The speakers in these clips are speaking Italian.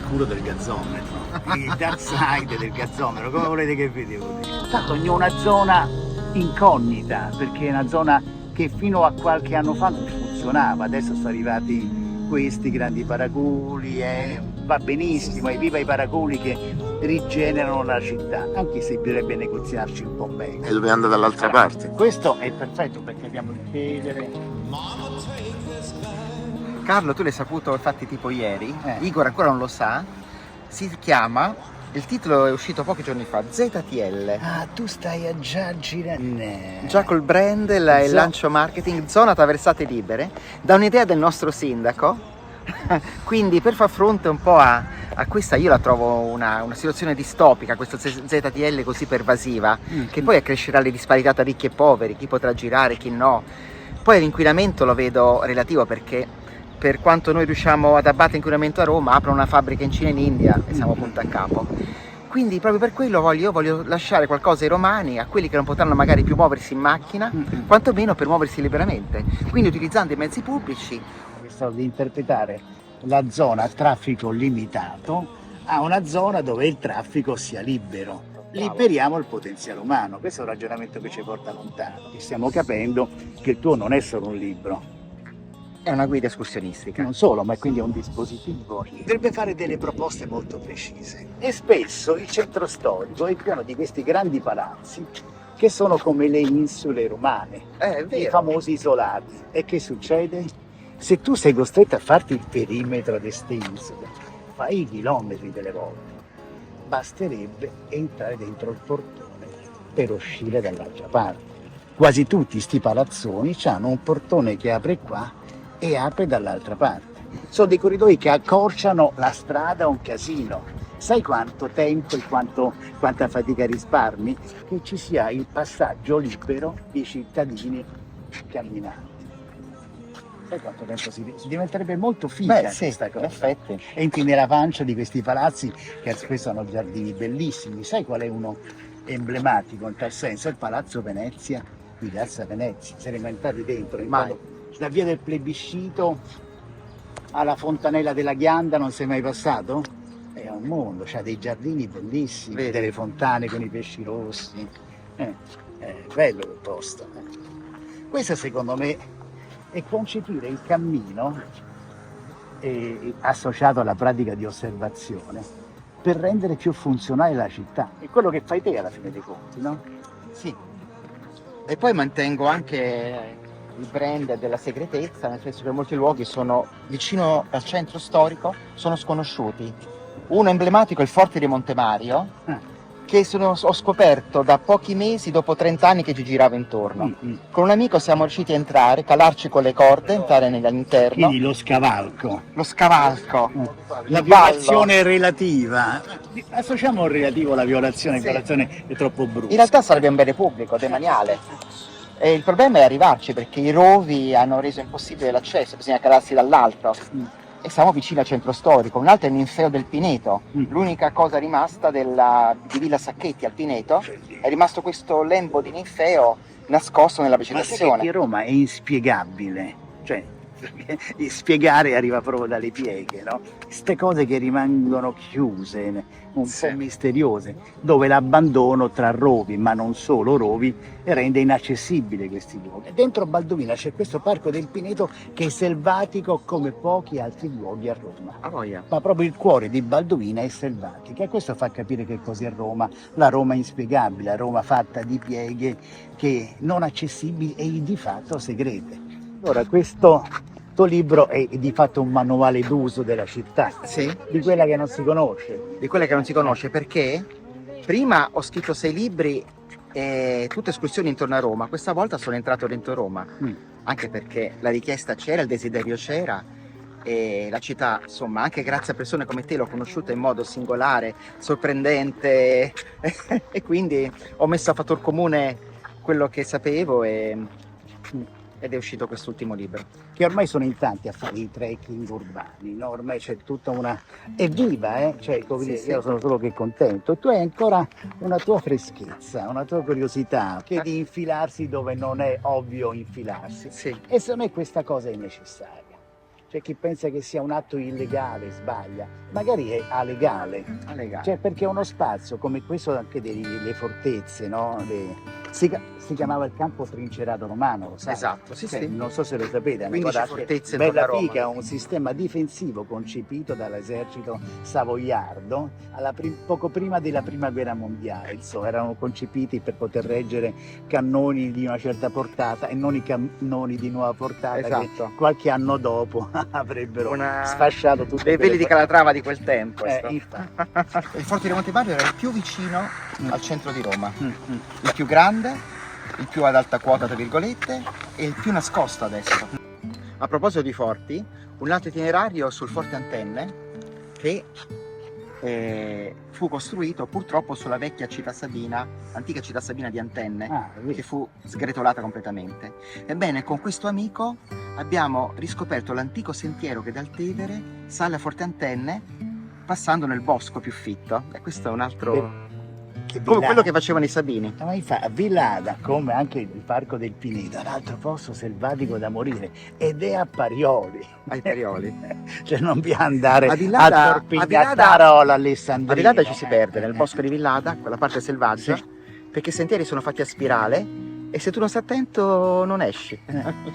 oscuro del gazzometro, il dark side del gazzometro, come volete che vi devo dire? Tanto ogni una zona incognita, perché è una zona che fino a qualche anno fa non funzionava, adesso sono arrivati questi grandi paraculi e va benissimo, evviva i paraculi che rigenerano la città, anche se bisognerebbe negoziarci un po' meglio. E dobbiamo andare dall'altra parte. Questo è perfetto perché abbiamo il Tevere. Carlo, tu l'hai saputo infatti tipo ieri, Igor ancora non lo sa, si chiama, il titolo è uscito pochi giorni fa, ZTL. Ah, tu stai a già girare. Già col brand, il lancio marketing, zona traversate libere, da un'idea del nostro sindaco. Quindi per far fronte un po' a questa, io la trovo una situazione distopica, questa ZTL così pervasiva, che poi accrescerà le disparità tra ricchi e poveri, chi potrà girare, chi no. Poi l'inquinamento lo vedo relativo perché per quanto noi riusciamo ad abbattere inquinamento a Roma, aprono una fabbrica in Cina e in India e siamo punto a capo. Quindi proprio per quello io voglio lasciare qualcosa ai romani, a quelli che non potranno magari più muoversi in macchina, quantomeno per muoversi liberamente. Quindi utilizzando i mezzi pubblici. Stavo di interpretare la zona a traffico limitato a una zona dove il traffico sia libero. Liberiamo il potenziale umano, questo è un ragionamento che ci porta lontano. Stiamo capendo che il tuo non è solo un libro. È una guida escursionistica. Non solo, ma quindi è un dispositivo. Dovrebbe fare delle proposte molto precise. E spesso il centro storico è pieno di questi grandi palazzi che sono come le insule romane, i famosi isolati. E che succede? Se tu sei costretto a farti il perimetro di queste isole, fai i chilometri delle volte. Basterebbe entrare dentro il portone per uscire dall'altra parte. Quasi tutti sti palazzoni hanno un portone che apre qua e apre dall'altra parte. Sono dei corridoi che accorciano la strada un casino. Sai quanto tempo e quanta fatica risparmi? Che ci sia il passaggio libero di cittadini camminanti. Sai quanto tempo si diventerebbe molto figa questa cosa? In effetti. Entri nella pancia di questi palazzi che spesso hanno giardini bellissimi. Sai qual è uno emblematico in tal senso? Il Palazzo Venezia di Piazza Venezia. Siamo entrati dentro. Da via del Plebiscito alla Fontanella della Ghianda non sei mai passato? È un mondo, c'ha dei giardini bellissimi, delle fontane con i pesci rossi. È bello quel posto. Questo secondo me è concepire il cammino associato alla pratica di osservazione per rendere più funzionale la città. È quello che fai te alla fine dei conti, no? Sì. E poi mantengo anche il brand della segretezza, nel senso che molti luoghi sono vicino al centro storico, sono sconosciuti. Uno emblematico è il Forte di Monte Mario, che ho scoperto da pochi mesi, dopo 30 anni che ci giravo intorno. Con un amico siamo riusciti a entrare, calarci con le corde, entrare all'interno. Quindi lo scavalco. Lo scavalco. La violazione relativa. Associamo il relativo alla violazione, la violazione è troppo brutta. In realtà sarebbe un bene pubblico, demaniale. E il problema è arrivarci perché i rovi hanno reso impossibile l'accesso, bisogna calarsi dall'alto. E siamo vicino al centro storico, un altro è il Ninfeo del Pineto, l'unica cosa rimasta di Villa Sacchetti al Pineto, è rimasto questo lembo di Ninfeo nascosto nella vegetazione. Ma sai che Roma è inspiegabile, cioè spiegare arriva proprio dalle pieghe, no? Queste cose che rimangono chiuse, un po' misteriose, dove l'abbandono tra rovi, ma non solo rovi, rende inaccessibili questi luoghi. Dentro Baldovina c'è questo parco del Pineto che è selvatico come pochi altri luoghi a Roma. Ma proprio il cuore di Baldovina è selvatico e questo fa capire che cos'è Roma, la Roma inspiegabile, la Roma fatta di pieghe che non accessibili e di fatto segrete. Allora, questo tuo libro è di fatto un manuale d'uso della città, di quella che non si conosce. Di quella che non si conosce perché prima ho scritto 6 libri e tutte escursioni intorno a Roma, questa volta sono entrato dentro Roma, anche perché la richiesta c'era, il desiderio c'era e la città, insomma, anche grazie a persone come te l'ho conosciuta in modo singolare, sorprendente e quindi ho messo a fattor comune quello che sapevo ed è uscito quest'ultimo libro. Che ormai sono in tanti a fare i trekking urbani, no? Ormai c'è tutta una... è viva, cioè, io sono solo che contento. Tu hai ancora una tua freschezza, una tua curiosità, che di infilarsi dove non è ovvio infilarsi. E secondo me questa cosa è necessaria. C'è chi pensa che sia un atto illegale, sbaglia, magari è alegale. Cioè, perché uno spazio come questo, anche delle fortezze, no? Si chiamava il campo trincerato romano, lo sai? Esatto, sì, Cioè, sì. non so se lo sapete, è una 15 cosa fortezze bella intorno a Roma. figa, un sistema difensivo concepito dall'esercito savoiardo poco prima della prima guerra mondiale. Insomma, erano concepiti per poter reggere cannoni di una certa portata e non i cannoni di nuova portata che Esatto. qualche anno dopo avrebbero Una- sfasciato tutte Dei peli quelle di Calatrava di quel tempo. infatti. Il Forte di Montevario era il più vicino al centro di Roma, Mm. il più grande, il più ad alta quota tra virgolette e il più nascosto adesso. A proposito di forti, un altro itinerario sul Forte Antenne che fu costruito purtroppo sulla vecchia città sabina, antica città sabina di Antenne, che fu sgretolata completamente. Ebbene, con questo amico abbiamo riscoperto l'antico sentiero che dal Tevere sale a Forte Antenne passando nel bosco più fitto, e questo è un altro... come quello che facevano i Sabini. Ma a Villada, come anche il Parco del Pineta, un altro posto selvatico da morire, ed è a Parioli. Ai Parioli. Cioè non bisogna andare A Villada- a Torpignatarola, A Alessandrino. Villada ci si perde, nel bosco di Villada, quella parte selvaggia, Sì. perché i sentieri sono fatti a spirale e se tu non stai attento non esci.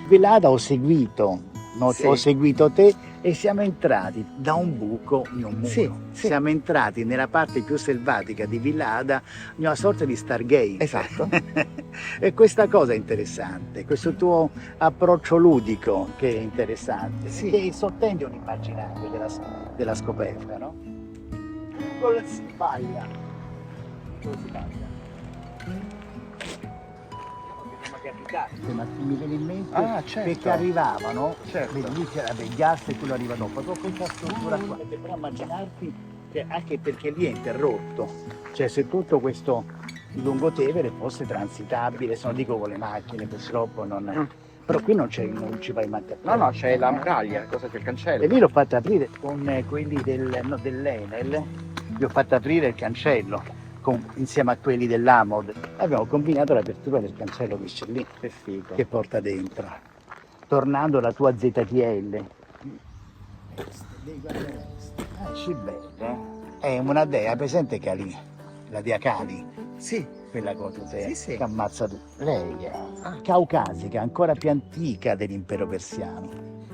Villada ho seguito, no? Sì. Ho seguito te e siamo entrati da un buco in un muro. Sì. Siamo entrati nella parte più selvatica di Villada, in una sorta di Stargate. Esatto. E questa cosa è interessante, questo tuo approccio ludico che è interessante, Sì. che sottende un immaginario della scoperta, no? Con la sbaglia. Ma mi viene in mente certo. perché arrivavano, Certo. vedi, lì c'era Vegliasse e quello arriva dopo, dopo questa struttura qua, e però immaginarti che anche perché lì è interrotto, cioè se tutto questo lungotevere fosse transitabile, se non dico con le macchine, purtroppo non... Però qui non ci vai manco a No, no, c'è la muraglia, cosa c'è il cancello. E lì l'ho fatto aprire con quelli dell'Enel, gli ho fatto aprire il cancello insieme a quelli dell'Amod. Abbiamo combinato l'apertura del cancello che c'è lì, Che figo. che porta dentro. Tornando alla tua ZTL. Cibelle è una dea, presente Cali? La dea Cali? Sì. Quella cosa Sì, sì. che ammazza tu. Lei è caucasica, ancora più antica dell'impero persiano.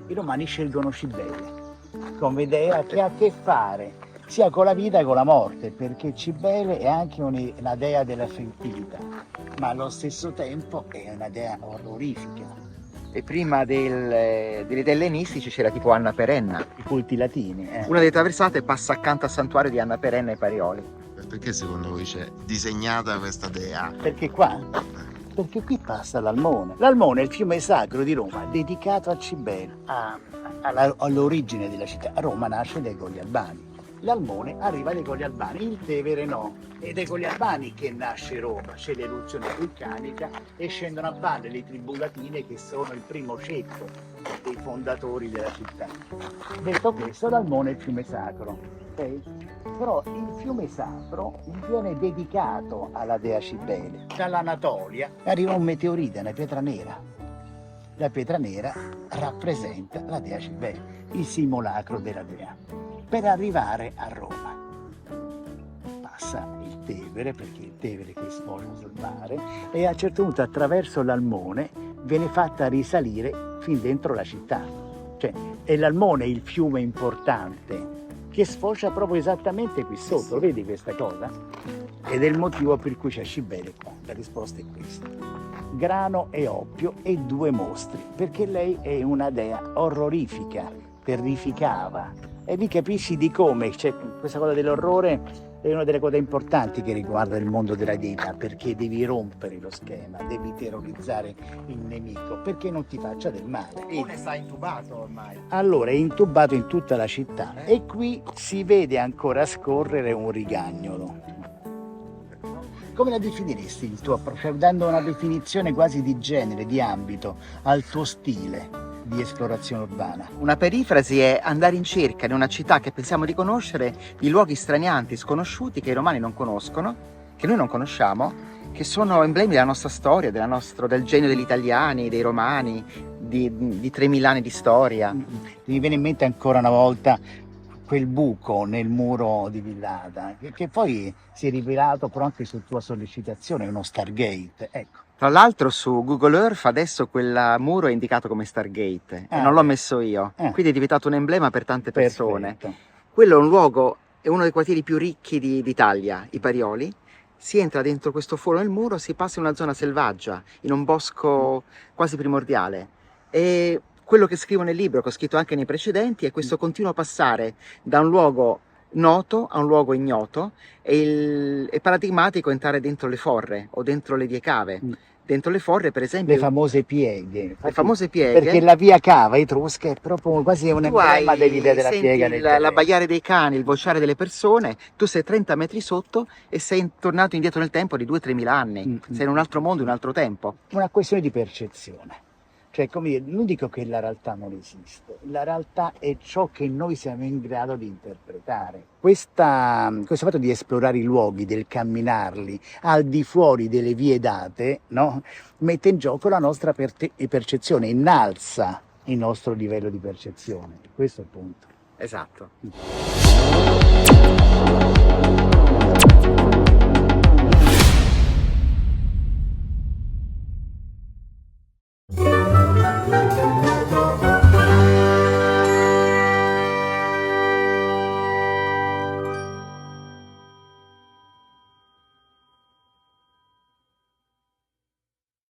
I romani scelgono Cibele come dea che ha a che fare sia con la vita che con la morte, perché Cibele è anche una dea della fertilità, ma allo stesso tempo è una dea orrorifica. E prima degli ellenistici c'era tipo Anna Perenna. I culti latini. Una delle traversate passa accanto al santuario di Anna Perenna ai Parioli. Perché secondo voi c'è disegnata questa dea? Perché qua? Perché qui passa l'Almone. L'Almone è il fiume sacro di Roma, dedicato a Cibele, all'origine della città. Roma nasce dai Colli Albani. L'Almone arriva dai Colli Albani, il Tevere no. È dai Colli Albani che nasce Roma, c'è l'eruzione vulcanica e scendono a valle le tribù latine che sono il primo ceppo dei fondatori della città. Detto questo, l'Almone è il fiume sacro. Okay? Però il fiume sacro viene dedicato alla dea Cibele. Dall'Anatolia arriva un meteorite, una pietra nera. La pietra nera rappresenta la dea Cibele, il simulacro della dea. Per arrivare a Roma passa il Tevere, perché il Tevere che sfocia sul mare, e a un certo punto attraverso l'Almone viene fatta risalire fin dentro la città. Cioè è l'Almone il fiume importante che sfocia proprio esattamente qui sotto, vedi questa cosa? Ed è il motivo per cui c'è Cibele qua. La risposta è questa: grano e oppio e due mostri, perché lei è una dea orrorifica, terrificava. E lì capisci di come c'è questa cosa dell'orrore, è una delle cose importanti che riguarda il mondo della deità, perché devi rompere lo schema, devi terrorizzare il nemico perché non ti faccia del male. Eppure sta intubato ormai. Allora è intubato in tutta la città e qui si vede ancora scorrere un rigagnolo. Come la definiresti il tuo approccio? Dando una definizione quasi di genere, di ambito al tuo stile di esplorazione urbana. Una perifrasi è andare in cerca in una città che pensiamo di conoscere di luoghi stranianti, sconosciuti, che i romani non conoscono, che noi non conosciamo, che sono emblemi della nostra storia, del genio degli italiani, dei romani, di 3000 anni di storia. Mi viene in mente ancora una volta quel buco nel muro di Villada, che poi si è rivelato però anche su tua sollecitazione uno Stargate, ecco. Tra l'altro su Google Earth adesso quel muro è indicato come Stargate e non l'ho messo io, quindi è diventato un emblema per tante persone. Perfetto. Quello è un luogo, è uno dei quartieri più ricchi d'Italia, i Parioli. Si entra dentro questo foro nel muro, si passa in una zona selvaggia, in un bosco quasi primordiale. E quello che scrivo nel libro, che ho scritto anche nei precedenti, è questo continuo passare da un luogo noto a un luogo ignoto, e è paradigmatico entrare dentro le forre o dentro le vie cave. Dentro le forre, per esempio, Le famose pieghe. le famose pieghe. Perché la via cava etrusca è proprio quasi un emblema dell'idea della senti piega nel l'abbaiare dei cani, il vociare delle persone, tu sei 30 metri sotto e sei tornato indietro nel tempo di 2-3 mila anni, sei in un altro mondo, in un altro tempo. Una questione di percezione. Cioè, come dire, non dico che la realtà non esiste, la realtà è ciò che noi siamo in grado di interpretare. Questo fatto di esplorare i luoghi, del camminarli al di fuori delle vie date, no? Mette in gioco la nostra percezione, innalza il nostro livello di percezione. Questo è il punto. Esatto.